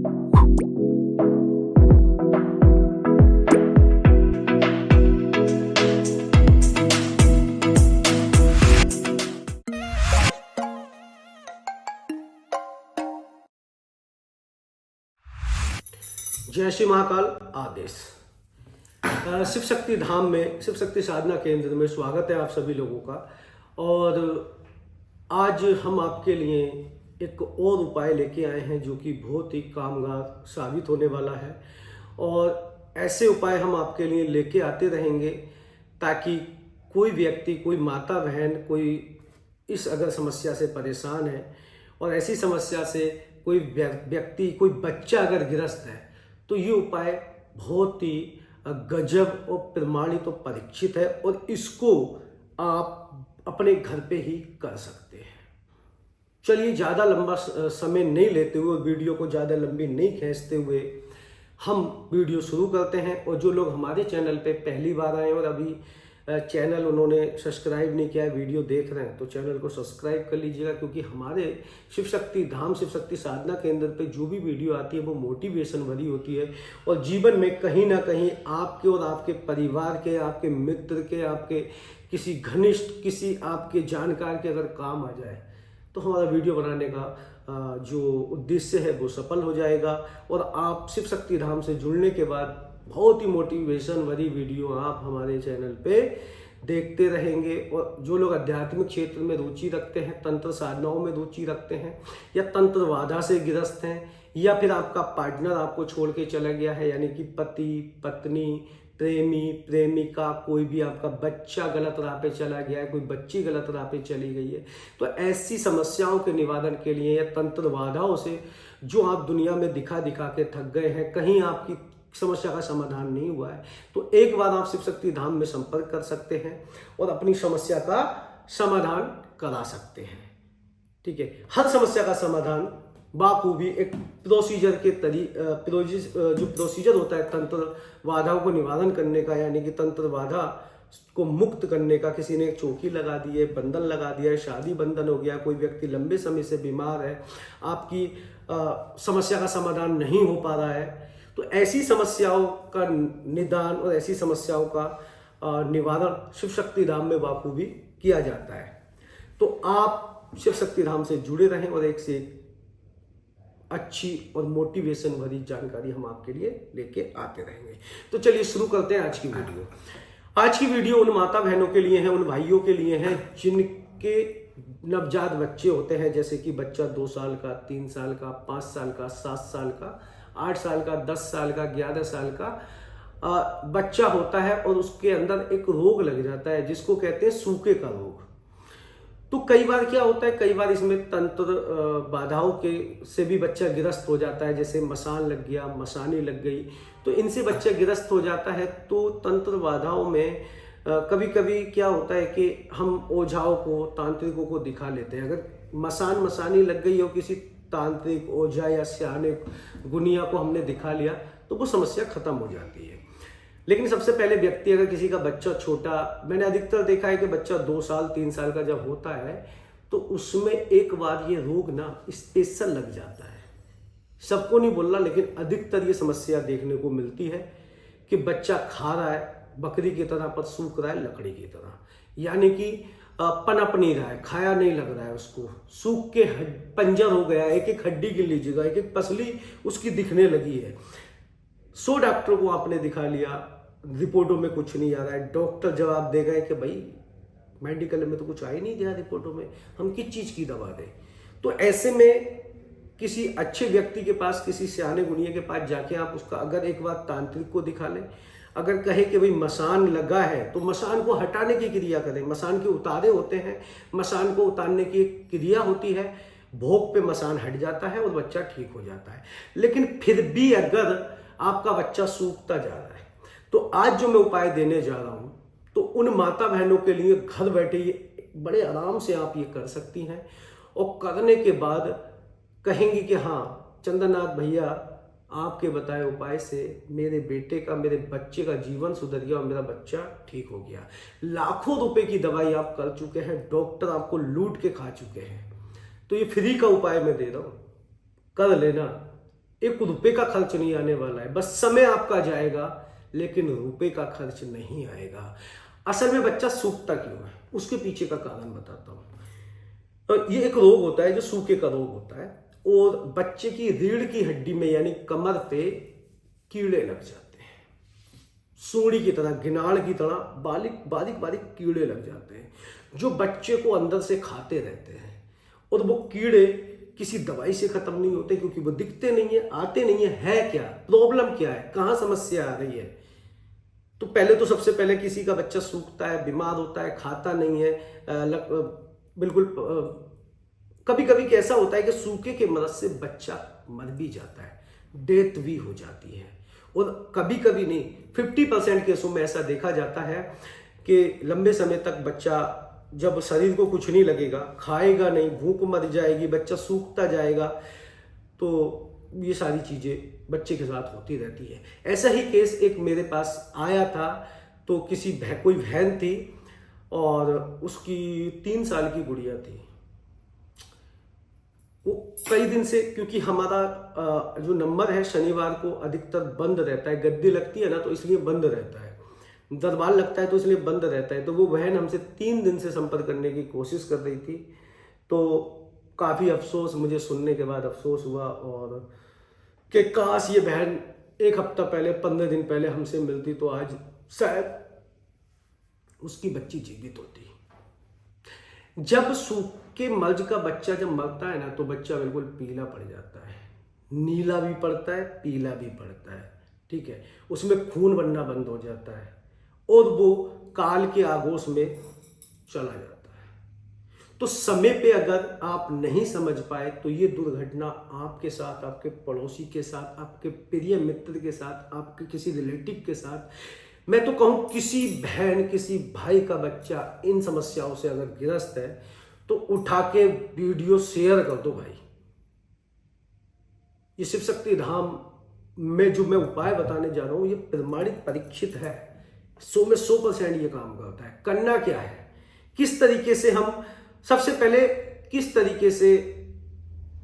जय श्री महाकाल आदेश। शिव शक्ति धाम में, शिव शक्ति साधना केंद्र में स्वागत है आप सभी लोगों का। और आज हम आपके लिए एक और उपाय लेके आए हैं जो कि बहुत ही कामगार साबित होने वाला है। और ऐसे उपाय हम आपके लिए लेके आते रहेंगे ताकि कोई व्यक्ति, कोई माता बहन, कोई इस अगर समस्या से परेशान है और ऐसी समस्या से कोई व्यक्ति, कोई बच्चा अगर ग्रस्त है तो ये उपाय बहुत ही गजब और प्रमाणित और परीक्षित है और इसको आप अपने घर पे ही कर सकते हैं। चलिए ज़्यादा लंबा समय नहीं लेते हुए, वीडियो को ज़्यादा लंबी नहीं खींचते हुए हम वीडियो शुरू करते हैं। और जो लोग हमारे चैनल पे पहली बार आए और अभी चैनल उन्होंने सब्सक्राइब नहीं किया है, वीडियो देख रहे हैं, तो चैनल को सब्सक्राइब कर लीजिएगा, क्योंकि हमारे शिव शक्ति धाम, शिव शक्ति साधना केंद्र पे जो भी वीडियो आती है वो मोटिवेशन भरी होती है और जीवन में कहीं ना कहीं आपके और आपके परिवार के, आपके मित्र के, आपके किसी घनिष्ठ, किसी आपके जानकार के अगर काम आ जाए तो हमारा वीडियो बनाने का जो उद्देश्य है वो सफल हो जाएगा। और आप शिव शक्ति धाम से जुड़ने के बाद बहुत ही मोटिवेशन भरी वीडियो आप हमारे चैनल पे देखते रहेंगे। और जो लोग आध्यात्मिक क्षेत्र में रुचि रखते हैं, तंत्र साधनाओं में रुचि रखते हैं, या तंत्र बाधा से ग्रस्त हैं, या फिर आपका पार्टनर आपको छोड़ के चला गया है, यानी कि पति, पत्नी, प्रेमी, प्रेमिका, कोई भी आपका बच्चा गलत राह पे चला गया है, कोई बच्ची गलत राह पे चली गई है, तो ऐसी समस्याओं के निवारण के लिए या तंत्र बाधाओं से जो आप दुनिया में दिखा दिखा के थक गए हैं, कहीं आपकी समस्या का समाधान नहीं हुआ है, तो एक बार आप शिव शक्ति धाम में संपर्क कर सकते हैं और अपनी समस्या का समाधान करा सकते हैं। ठीक है, हर समस्या का समाधान बाखूबी एक प्रोसीजर के जो प्रोसीजर होता है तंत्र बाधाओं को निवारण करने का, यानी कि तंत्र बाधा को मुक्त करने का। किसी ने चौकी लगा दी है, बंधन लगा दिया है, शादी बंधन हो गया, कोई व्यक्ति लंबे समय से बीमार है, आपकी समस्या का समाधान नहीं हो पा रहा है, तो ऐसी समस्याओं का निदान और ऐसी समस्याओं का निवारण शिव शक्ति धाम में बाखूबी किया जाता है। तो आप शिव शक्ति धाम से जुड़े रहें और एक से एक अच्छी और मोटिवेशन भरी जानकारी हम आपके लिए लेके आते रहेंगे। तो चलिए शुरू करते हैं आज की वीडियो। आज की वीडियो उन माता बहनों के लिए है, उन भाइयों के लिए है जिनके नवजात बच्चे होते हैं, जैसे कि बच्चा 2 साल का, 3 साल का, 5 साल का, 7 साल का, 8 साल का, 10 साल का, 11 साल का बच्चा होता है और उसके अंदर एक रोग लग जाता है जिसको कहते हैं सूखे का रोग। तो कई बार क्या होता है, कई बार इसमें तंत्र बाधाओं के से भी बच्चा ग्रस्त हो जाता है, जैसे मसान लग गया, मसानी लग गई, तो इनसे बच्चा ग्रस्त हो जाता है। तो तंत्र बाधाओं में कभी कभी क्या होता है कि हम ओझाओं को, तांत्रिकों को दिखा लेते हैं। अगर मसानी लग गई हो, किसी तांत्रिक, ओझा या स्याने गुनिया को हमने दिखा लिया तो वो समस्या खत्म हो जाती है। लेकिन सबसे पहले व्यक्ति, अगर किसी का बच्चा छोटा, मैंने अधिकतर देखा है कि बच्चा 2 साल 3 साल का जब होता है तो उसमें एक बार ये रोग ना स्पेशल लग जाता है। सबको नहीं बोल रहा, लेकिन अधिकतर ये समस्या देखने को मिलती है कि बच्चा खा रहा है बकरी की तरह पर सूख रहा है लकड़ी की तरह, यानी कि पनप नहीं रहा है, खाया नहीं लग रहा है, उसको सूख के पंजर हो गया, एक एक हड्डी गिर लीजिएगा, एक एक पसली उसकी दिखने लगी है। 100 डॉक्टर को आपने दिखा लिया, रिपोर्टों में कुछ नहीं आ रहा है। डॉक्टर जवाब दे गए कि भाई मेडिकल में तो कुछ आ ही नहीं दिया रिपोर्टों में, हम किस चीज की दवा दें। तो ऐसे में किसी अच्छे व्यक्ति के पास, किसी सियाने गुनिया के पास जाके आप उसका अगर एक बार तांत्रिक को दिखा लें, अगर कहे कि भाई मसान लगा है तो मसान को हटाने की क्रिया करें। मसान के उतारे होते हैं, मसान को उतारने की क्रिया होती है, भोग पे मसान हट जाता है और बच्चा ठीक हो जाता है। लेकिन फिर भी अगर आपका बच्चा सूखता जा रहा है तो आज जो मैं उपाय देने जा रहा हूं, तो उन माता बहनों के लिए घर बैठे ये बड़े आराम से आप ये कर सकती हैं। और करने के बाद कहेंगी कि हाँ चंद्रनाथ भैया, आपके बताए उपाय से मेरे बेटे का, मेरे बच्चे का जीवन सुधर गया और मेरा बच्चा ठीक हो गया। लाखों रुपए की दवाई आप कर चुके हैं, डॉक्टर आपको लूट के खा चुके हैं, तो ये फ्री का उपाय मैं दे रहा हूं, कर लेना। एक रुपए का खर्च नहीं आने वाला है, बस समय आपका जाएगा, लेकिन रुपए का खर्च नहीं आएगा। असल में बच्चा सूखता क्यों है, उसके पीछे का कारण बताता हूँ। तो ये एक रोग होता है जो सूखे का रोग होता है, और बच्चे की रीढ़ की हड्डी में यानी कमर पे कीड़े लग जाते हैं, सूंडी की तरह, गिनाड़ की तरह बारीक बारीक बारीक कीड़े लग जाते हैं जो बच्चे को अंदर से खाते रहते हैं। और वो कीड़े किसी दवाई से खत्म नहीं होते, क्योंकि वो दिखते नहीं है, आते नहीं है क्या प्रॉब्लम, क्या है, कहाँ समस्या आ रही है। तो पहले तो सबसे पहले किसी का बच्चा सूखता है, बीमार होता है, खाता नहीं है, बिल्कुल। कभी कभी कैसा होता है कि सूखे के मदद से बच्चा मर भी जाता है, डेथ भी हो जाती है। और कभी कभी नहीं, 50% केसों में ऐसा देखा जाता है कि लंबे समय तक बच्चा, जब शरीर को कुछ नहीं लगेगा, खाएगा नहीं, भूख मर जाएगी, बच्चा सूखता जाएगा, तो ये सारी चीज़ें बच्चे के साथ होती रहती है। ऐसा ही केस एक मेरे पास आया था। तो कोई बहन थी और उसकी 3 साल की गुड़िया थी। वो कई दिन से, क्योंकि हमारा जो नंबर है शनिवार को अधिकतर बंद रहता है, गद्दी लगती है ना, तो इसलिए बंद रहता है, दरबार लगता है तो इसलिए बंद रहता है। तो वो बहन हमसे 3 दिन से संपर्क करने की कोशिश कर रही थी। तो काफ़ी अफसोस, मुझे सुनने के बाद अफसोस हुआ, और कि काश ये बहन 1 हफ्ता पहले, 15 दिन पहले हमसे मिलती, तो आज शायद उसकी बच्ची जीवित होती। जब सूखे मर्ज का बच्चा जब मरता है ना, तो बच्चा बिल्कुल पीला पड़ जाता है, नीला भी पड़ता है, पीला भी पड़ता है, ठीक है, उसमें खून बनना बंद हो जाता है, और वो काल के आगोश में चला जाता है। तो समय पे अगर आप नहीं समझ पाए, तो ये दुर्घटना आपके साथ, आपके पड़ोसी के साथ, आपके प्रिय मित्र के साथ, आपके किसी रिलेटिव के साथ, मैं तो कहूँ किसी बहन, किसी भाई का बच्चा इन समस्याओं से अगर ग्रस्त है, तो उठा के वीडियो शेयर कर दो भाई। ये शिव शक्ति धाम में जो मैं उपाय बताने जा रहा हूँ, ये प्रमाणित, परीक्षित है, 100 में 100% ये काम करता है। करना क्या है, किस तरीके से हम, सबसे पहले किस तरीके से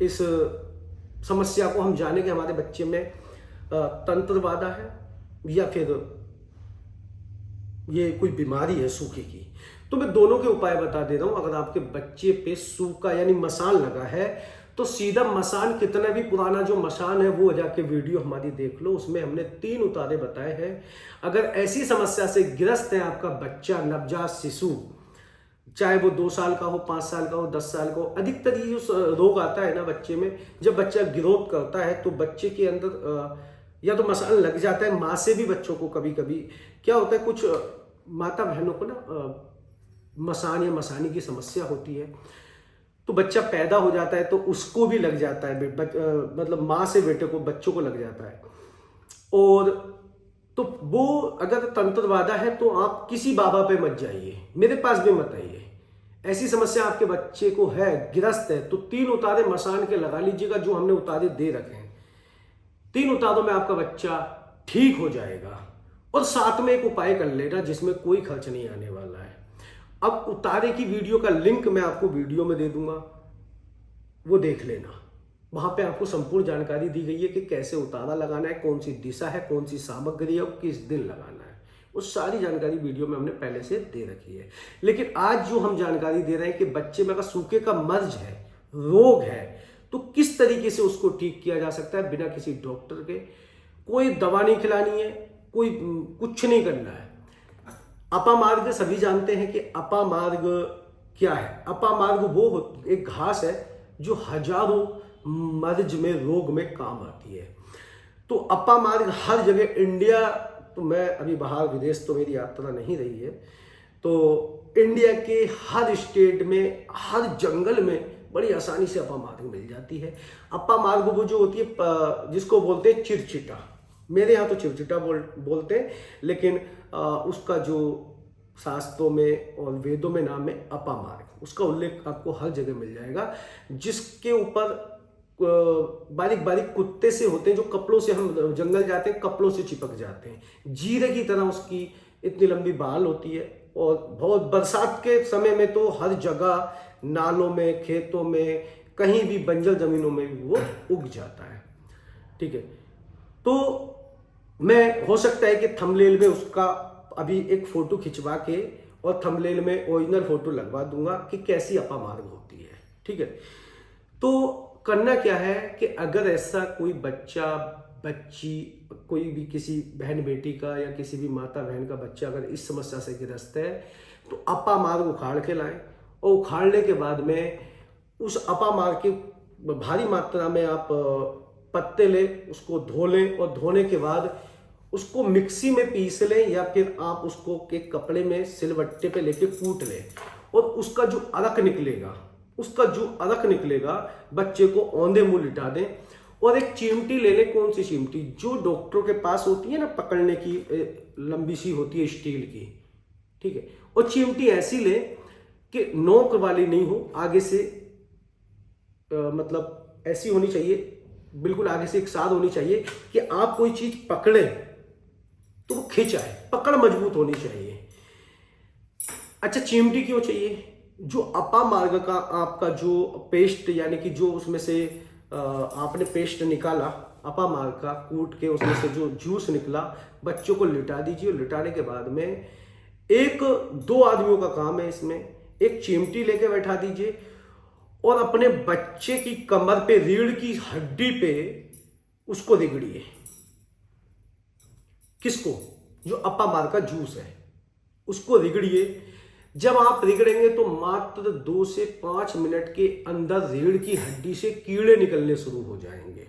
इस समस्या को हम जाने कि हमारे बच्चे में तंत्रवादा है या फिर ये कोई बीमारी है सूखे की। तो मैं दोनों के उपाय बता दे रहा हूं। अगर आपके बच्चे पे सूखा यानी मसान लगा है, तो सीधा मसान, कितना भी पुराना जो मसान है वो जाके वीडियो हमारी देख लो, उसमें हमने 3 उतारे बताए हैं। अगर ऐसी समस्या से ग्रस्त है आपका बच्चा, नवजात शिशु, चाहे वो 2 साल का हो, 5 साल का हो, 10 साल का हो, अधिकतर ये जो रोग आता है ना बच्चे में, जब बच्चा ग्रोथ करता है तो बच्चे के अंदर या तो मसान लग जाता है। माँ से भी बच्चों को कभी कभी क्या होता है, कुछ माता बहनों को ना मसान या मसानी की समस्या होती है, तो बच्चा पैदा हो जाता है तो उसको भी लग जाता है, मतलब माँ से बेटे को, बच्चों को लग जाता है। और तो वो अगर तंत्रवादा है तो आप किसी बाबा पे मत जाइए, मेरे पास भी मत आइए। ऐसी समस्या आपके बच्चे को है, ग्रस्त है, तो 3 उतारे मसान के लगा लीजिएगा, जो हमने उतारे दे रखे हैं। 3 उतारों में आपका बच्चा ठीक हो जाएगा। और साथ में एक उपाय कर लेना जिसमें कोई खर्च नहीं आने वाला है। अब उतारे की वीडियो का लिंक मैं आपको वीडियो में दे दूंगा, वो देख लेना। वहां पे आपको संपूर्ण जानकारी दी गई है कि कैसे उतारा लगाना है, कौन सी दिशा है, कौन सी सामग्री है और किस दिन लगाना है। वो सारी जानकारी वीडियो में हमने पहले से दे रखी है। लेकिन आज जो हम जानकारी दे रहे हैं कि बच्चे में अगर सूखे का मर्ज है, रोग है, तो किस तरीके से उसको ठीक किया जा सकता है बिना किसी डॉक्टर के। कोई दवा नहीं खिलानी है, कोई कुछ नहीं करना है। अपामार्ग सभी जानते हैं कि अपामार्ग क्या है। अपामार्ग वो एक घास है जो हजारों मर्ज में, रोग में काम आती है। तो अपामार्ग हर जगह, इंडिया, तो मैं अभी बाहर विदेश तो मेरी यात्रा नहीं रही है, तो इंडिया के हर स्टेट में, हर जंगल में बड़ी आसानी से अपामार्ग मिल जाती है। अपामार्ग वो जो होती है जिसको बोलते हैं चिरचिटा, मेरे यहाँ तो चिरचिटा बोलते हैं, लेकिन उसका जो शास्त्रों में और वेदों में नाम है अपामार्ग। उसका उल्लेख आपको हर जगह मिल जाएगा, जिसके ऊपर बारीक बारीक कुत्ते से होते हैं, जो कपड़ों से, हम जंगल जाते हैं कपड़ों से चिपक जाते हैं, जीरे की तरह उसकी इतनी लंबी बाल होती है। और बहुत बरसात के समय में तो हर जगह, नालों में, खेतों में, कहीं भी बंजर जमीनों में भी वो उग जाता है। ठीक है। तो मैं हो सकता है कि थंबनेल में उसका अभी एक फोटो खिंचवा के और थंबनेल में ओरिजिनल फोटो लगवा दूंगा कि कैसी अपामार्ग होती है, ठीक है। तो करना क्या है कि अगर ऐसा कोई बच्चा बच्ची, कोई भी किसी बहन बेटी का या किसी भी माता बहन का बच्चा अगर इस समस्या से ग्रस्त है, तो अपामार्ग उखाड़ के लाएं, और उखाड़ने के बाद में उस अपामार्ग के भारी मात्रा में आप पत्ते लें, उसको धो लें, और धोने के बाद उसको मिक्सी में पीस लें, या फिर आप उसको एक कपड़े में सिलबट्टे पे लेके कूट लें, और उसका जो अरक निकलेगा बच्चे को औंधे मुंह लिटा दें। और एक चिमटी ले लें, कौन सी चिमटी, जो डॉक्टरों के पास होती है ना पकड़ने की, लंबी सी होती है स्टील की, ठीक है। और चिमटी ऐसी ले कि नोक वाली नहीं हो, आगे से मतलब ऐसी होनी चाहिए, बिल्कुल आगे से एक साथ होनी चाहिए कि आप कोई चीज पकड़े तो वो खिंच आए, पकड़ मजबूत होनी चाहिए। अच्छा, चिमटी क्यों चाहिए? जो अपामार्ग का आपका जो पेस्ट, यानी कि जो उसमें से आपने पेस्ट निकाला अपामार्ग का, कूट के उसमें से जो जूस निकला, बच्चों को लिटा दीजिए। लिटाने के बाद में एक दो आदमियों का काम है इसमें, एक चिमटी लेके बैठा दीजिए और अपने बच्चे की कमर पे, रीढ़ की हड्डी पे उसको रिगड़िए। किसको? जो अपामार्ग का जूस है उसको रिगड़िए। जब आप रिगड़ेंगे तो मात्र 2 से 5 मिनट के अंदर रीढ़ की हड्डी से कीड़े निकलने शुरू हो जाएंगे,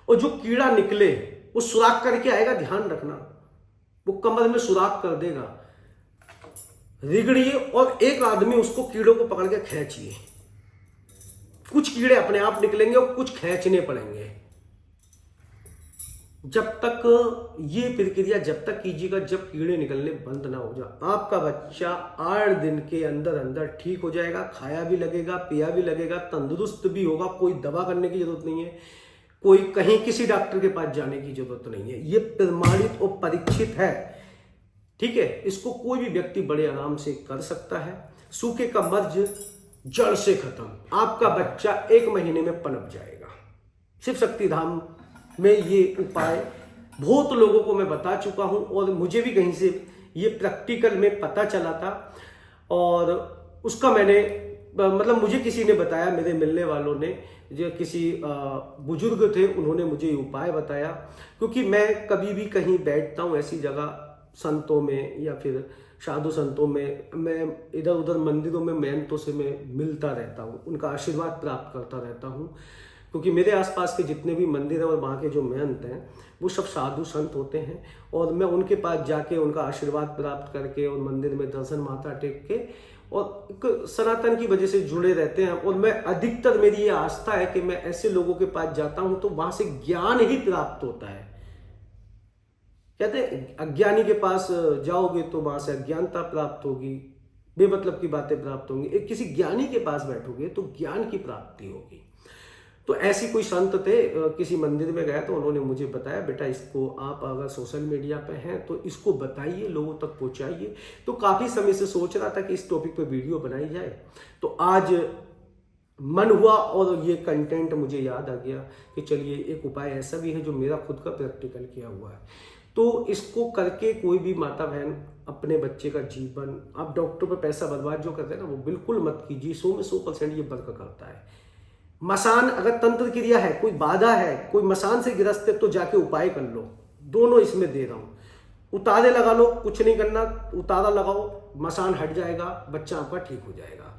और जो कीड़ा निकले वो सुराख करके आएगा, ध्यान रखना, वो कमर में सुराख कर देगा। रिगड़िए और एक आदमी उसको कीड़ों को पकड़ के खींचिए। कुछ कीड़े अपने आप निकलेंगे और कुछ खींचने पड़ेंगे। जब तक ये प्रक्रिया जब तक कीजिएगा जब कीड़े निकलने बंद ना हो जाए, आपका बच्चा 8 दिन के अंदर अंदर ठीक हो जाएगा, खाया भी लगेगा, पिया भी लगेगा, तंदुरुस्त भी होगा। कोई दवा करने की जरूरत नहीं है, कोई कहीं किसी डॉक्टर के पास जाने की जरूरत नहीं है, ये प्रमाणित और परीक्षित है, ठीक है। इसको कोई भी व्यक्ति बड़े आराम से कर सकता है। सूखे का मर्ज जड़ से खत्म, आपका बच्चा 1 महीने में पनप जाएगा। शिव शक्ति धाम में ये उपाय बहुत लोगों को मैं बता चुका हूं, और मुझे भी कहीं से ये प्रैक्टिकल में पता चला था, और उसका मैंने मतलब मुझे किसी ने बताया, मेरे मिलने वालों ने, जो किसी बुजुर्ग थे, उन्होंने मुझे ये उपाय बताया। क्योंकि मैं कभी भी कहीं बैठता हूँ ऐसी जगह, संतों में या फिर साधु संतों में, मैं इधर उधर मंदिरों में महंतों से मैं मिलता रहता हूँ, उनका आशीर्वाद प्राप्त करता रहता हूँ। क्योंकि मेरे आसपास के जितने भी मंदिर हैं और वहाँ के जो महंत हैं वो सब साधु संत होते हैं, और मैं उनके पास जाके उनका आशीर्वाद प्राप्त करके और मंदिर में दर्शन माथा टेक के, और एक सनातन की वजह से जुड़े रहते हैं। और मैं अधिकतर, मेरी ये आस्था है कि मैं ऐसे लोगों के पास जाता हूँ तो वहाँ से ज्ञान ही प्राप्त होता है। कहते हैं अज्ञानी के पास जाओगे तो वहाँ से अज्ञानता प्राप्त होगी, बेमतलब की बातें प्राप्त होंगी। एक किसी ज्ञानी के पास बैठोगे तो ज्ञान की प्राप्ति होगी। तो ऐसी कोई संत थे, किसी मंदिर में गया तो उन्होंने मुझे बताया, बेटा इसको आप अगर सोशल मीडिया पे हैं तो इसको बताइए, लोगों तक पहुंचाइए। तो काफ़ी समय से सोच रहा था कि इस टॉपिक पे वीडियो बनाई जाए, तो आज मन हुआ और ये कंटेंट मुझे याद आ गया कि चलिए एक उपाय ऐसा भी है जो मेरा खुद का प्रैक्टिकल किया हुआ है। तो इसको करके कोई भी माता बहन अपने बच्चे का जीवन, आप डॉक्टर पर पैसा बर्बाद जो करते हैं ना, वो बिल्कुल मत कीजिए। 100 में 100% ये वर्क करता है। मसान, अगर तंत्र क्रिया है, कोई बाधा है, कोई मसान से ग्रस्त है, तो जाके उपाय कर लो। दोनों इसमें दे रहा हूं। उतारे लगा लो, कुछ नहीं करना, उतारा लगाओ, मसान हट जाएगा, बच्चा आपका ठीक हो जाएगा।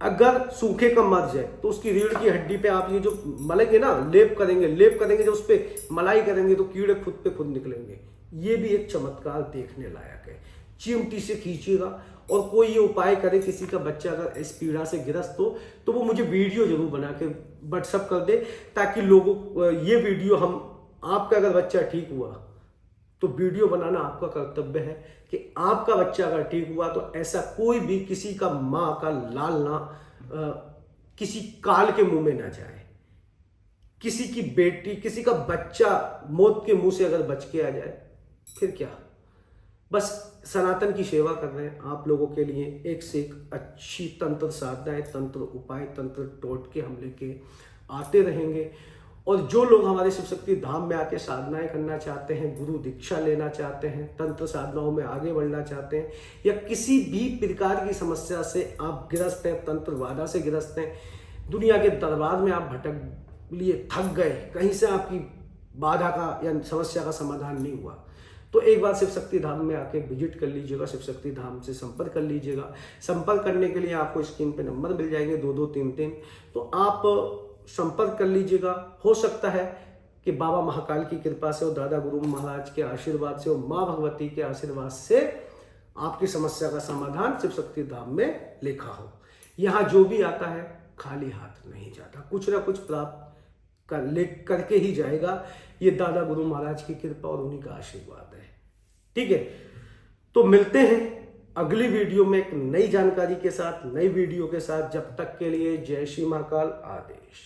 अगर सूखे का मर्ज है तो उसकी रीढ़ की हड्डी पे आप ये जो मलेंगे ना, लेप करेंगे, जब उस पर मलाई करेंगे तो कीड़े खुद पे खुद निकलेंगे। ये भी एक चमत्कार देखने लायक है। चिमटी से खींचिएगा, और कोई ये उपाय करे, किसी का बच्चा अगर इस पीड़ा से ग्रस्त हो तो वो मुझे वीडियो जरूर बना के व्हाट्सअप कर दे, ताकि लोगों ये वीडियो हम, आपका अगर बच्चा ठीक हुआ तो वीडियो बनाना आपका कर्तव्य है कि आपका बच्चा अगर ठीक हुआ तो ऐसा कोई भी किसी का माँ का लाल ना किसी काल के मुंह में ना जाए। किसी की बेटी, किसी का बच्चा मौत के मुंह से अगर बच के आ जाए फिर क्या। बस सनातन की सेवा कर रहे हैं आप लोगों के लिए, एक से एक अच्छी तंत्र साधनाएं, तंत्र उपाय, तंत्र टोटके हम लेके आते रहेंगे। और जो लोग हमारे शिव शक्ति धाम में आके साधनाएं करना चाहते हैं, गुरु दीक्षा लेना चाहते हैं, तंत्र साधनाओं में आगे बढ़ना चाहते हैं, या किसी भी प्रकार की समस्या से आप ग्रस्त हैं, तंत्र बाधा से ग्रस्त हैं, दुनिया के दरबार में आप भटक लिए थक गए, कहीं से आपकी बाधा का या समस्या का समाधान नहीं हुआ, तो एक बार शिव शक्ति धाम में आके विजिट कर लीजिएगा, शिव शक्ति धाम से संपर्क कर लीजिएगा। संपर्क करने के लिए आपको स्क्रीन पे नंबर मिल जाएंगे 2233, तो आप संपर्क कर लीजिएगा। हो सकता है कि बाबा महाकाल की कृपा से और दादा गुरु महाराज के आशीर्वाद से और माँ भगवती के आशीर्वाद से आपकी समस्या का समाधान शिव शक्ति धाम में लिखा हो। यहाँ जो भी आता है खाली हाथ नहीं जाता, कुछ ना कुछ प्राप्त करके ही जाएगा। ये दादा गुरु महाराज की कृपा और उन्हीं का आशीर्वाद है। ठीक है, तो मिलते हैं अगली वीडियो में एक नई जानकारी के साथ, नई वीडियो के साथ। जब तक के लिए जय श्री महाकाल। आदेश।